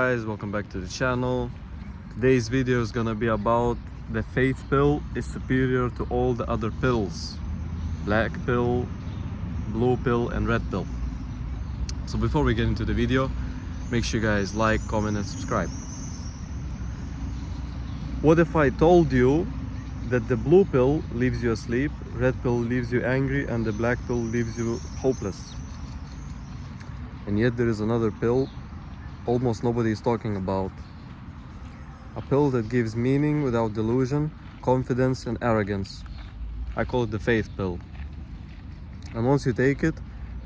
Guys, welcome back to the channel. Today's video is gonna be about the faith pill is superior to all the other pills: black pill, blue pill and red pill. So before we get into the video, make sure you guys like, comment and subscribe. What if I told you that the blue pill leaves you asleep, red pill leaves you angry and the black pill leaves you hopeless? And yet there is another pill almost nobody is talking about. A pill that gives meaning without delusion, confidence and arrogance. I call it the faith pill. And once you take it,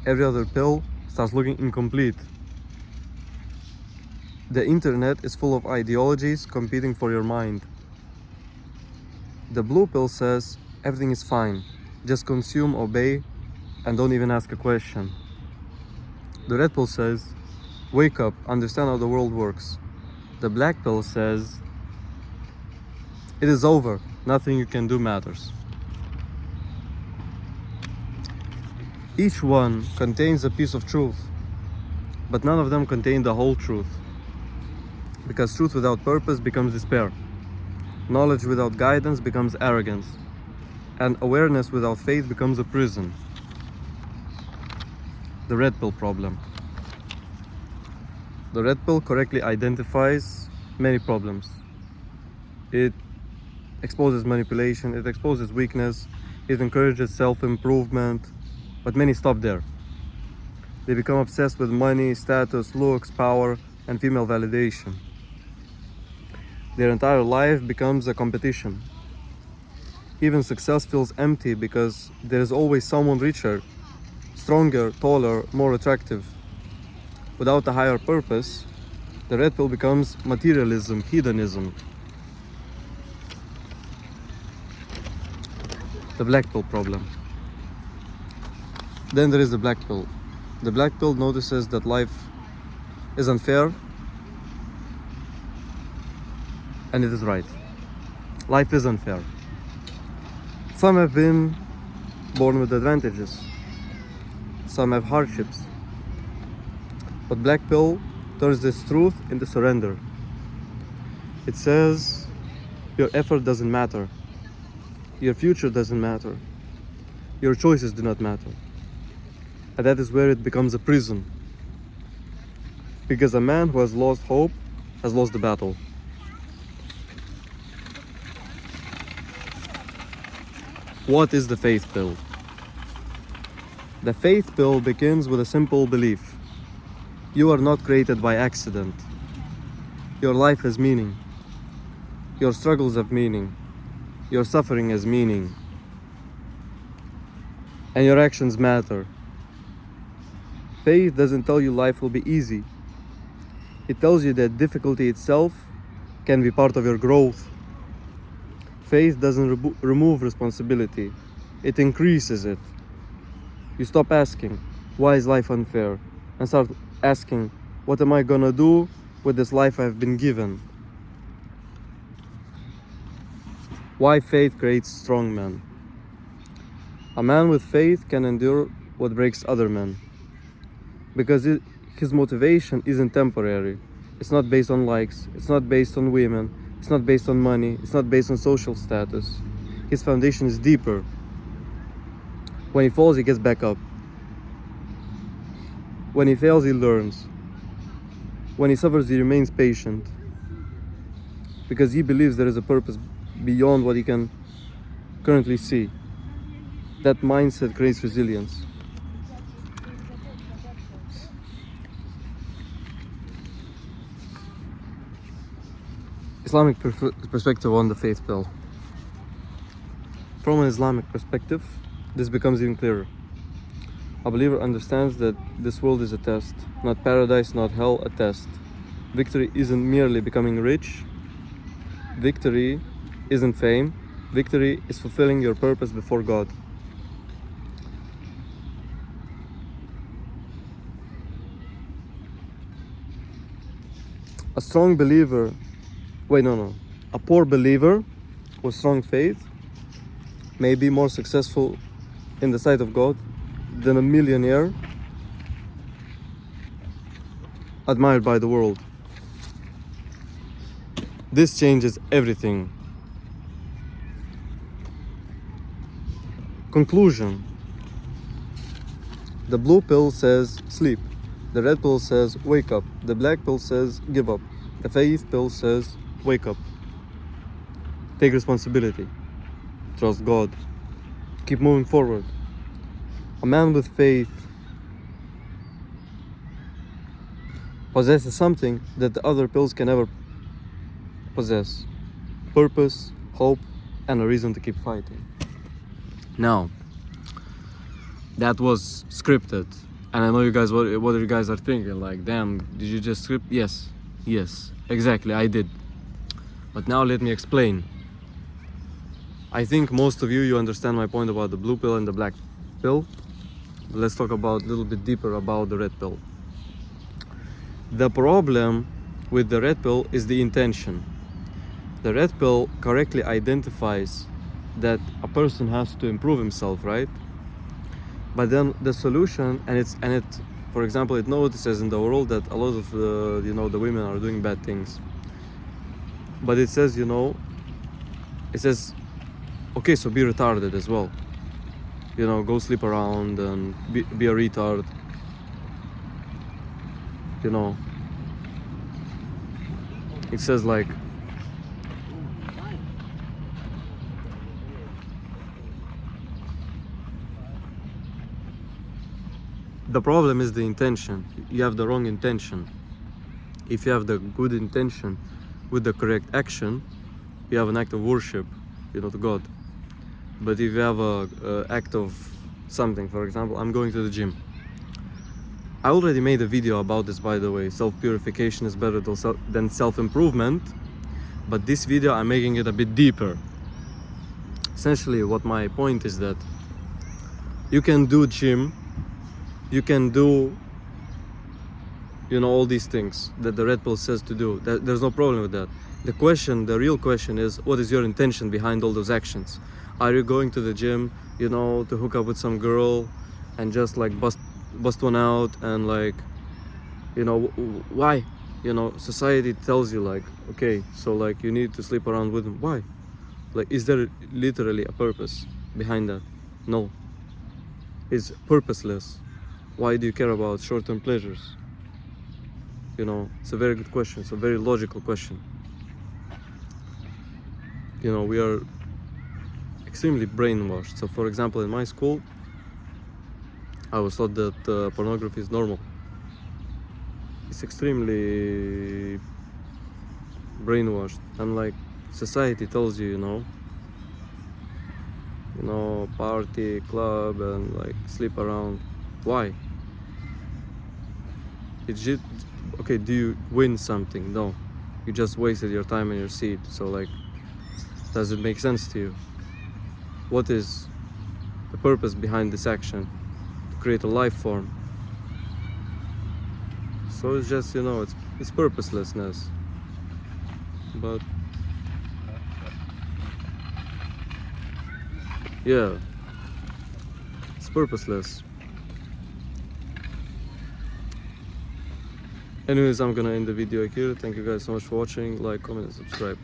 every other pill starts looking incomplete. The internet is full of ideologies competing for your mind. The blue pill says everything is fine, just consume, obey and don't even ask a question. The red pill says wake up, understand how the world works. The black pill says it is over, nothing you can do matters. Each one contains a piece of truth, but none of them contain the whole truth. Because truth without purpose becomes despair. Knowledge without guidance becomes arrogance. And awareness without faith becomes a prison. The red pill problem. The red pill correctly identifies many problems. It exposes manipulation, it exposes weakness, it encourages self-improvement, but many stop there. They become obsessed with money, status, looks, power, and female validation. Their entire life becomes a competition. Even success feels empty because there is always someone richer, stronger, taller, more attractive. Without a higher purpose, the red pill becomes materialism, hedonism. The black pill problem. Then there is the black pill. The black pill notices that life is unfair, and it is right. Life is unfair. Some have been born with advantages. Some have hardships. But black pill turns this truth into surrender. It says your effort doesn't matter. Your future doesn't matter. Your choices do not matter. And that is where it becomes a prison. Because a man who has lost hope has lost the battle. What is the faith pill? The faith pill begins with a simple belief. You are not created by accident. Your life has meaning. Your struggles have meaning. Your suffering has meaning. And your actions matter. Faith doesn't tell you life will be easy. It tells you that difficulty itself can be part of your growth. Faith doesn't remove responsibility. It increases it. You stop asking, why is life unfair? And start asking, what am I gonna do with this life I've been given? Why faith creates strong men. A man with faith can endure what breaks other men. Because his motivation isn't temporary. It's not based on likes. It's not based on women. It's not based on money. It's not based on social status. His foundation is deeper. When he falls, he gets back up. When he fails, he learns. When he suffers, he remains patient. Because he believes there is a purpose beyond what he can currently see. That mindset creates resilience. Islamic perspective on the faith pill. From an Islamic perspective, this becomes even clearer. A believer understands that this world is a test, not paradise, not hell, a test. Victory isn't merely becoming rich. Victory isn't fame. Victory is fulfilling your purpose before God. A strong believer, a poor believer with strong faith may be more successful in the sight of God than a millionaire admired by the world. This changes everything. Conclusion. The blue pill says sleep. The red pill says wake up. The black pill says give up. The faith pill says wake up. Take responsibility. Trust God. Keep moving forward. A man with faith possesses something that the other pills can never possess: purpose, hope, and a reason to keep fighting. Now, that was scripted, and I know you guys, what you guys are thinking, like, damn, did you just script? Yes, exactly, I did. But now let me explain. I think most of you understand my point about the blue pill and the black pill. Let's talk about a little bit deeper about the red pill. The problem with the red pill is the intention. The red pill correctly identifies that a person has to improve himself, right? But then the solution, for example, it notices in the world that a lot of the women are doing bad things. But it says, okay, so be retarded as well. Go sleep around and be a retard. It says like, the problem is the intention. You have the wrong intention. If you have the good intention with the correct action, you have an act of worship, to God. But if you have a act of something, for example, I'm going to the gym. I already made a video about this, by the way. Self-purification is better than self-improvement. But this video, I'm making it a bit deeper. Essentially, what my point is that you can do gym, you can do, all these things that the red pill says to do. There's no problem with that. The real question is, what is your intention behind all those actions? Are you going to the gym, to hook up with some girl and just like bust one out and like, why? Society tells you like, okay, so like you need to sleep around with them. Why? Like, is there literally a purpose behind that? No. It's purposeless. Why do you care about short-term pleasures? It's a very good question. It's a very logical question. We are extremely brainwashed. So for example, in my school, I was taught that pornography is normal. It's extremely brainwashed, and like society tells you, party, club, and like sleep around. Why? Okay, do you win something? No, you just wasted your time and your seed. So like, does it make sense to you? What is the purpose behind this action? To create a life form. So it's just, it's purposelessness. But yeah, it's purposeless. Anyways, I'm gonna end the video here. Thank you guys so much for watching. Like, comment, and subscribe.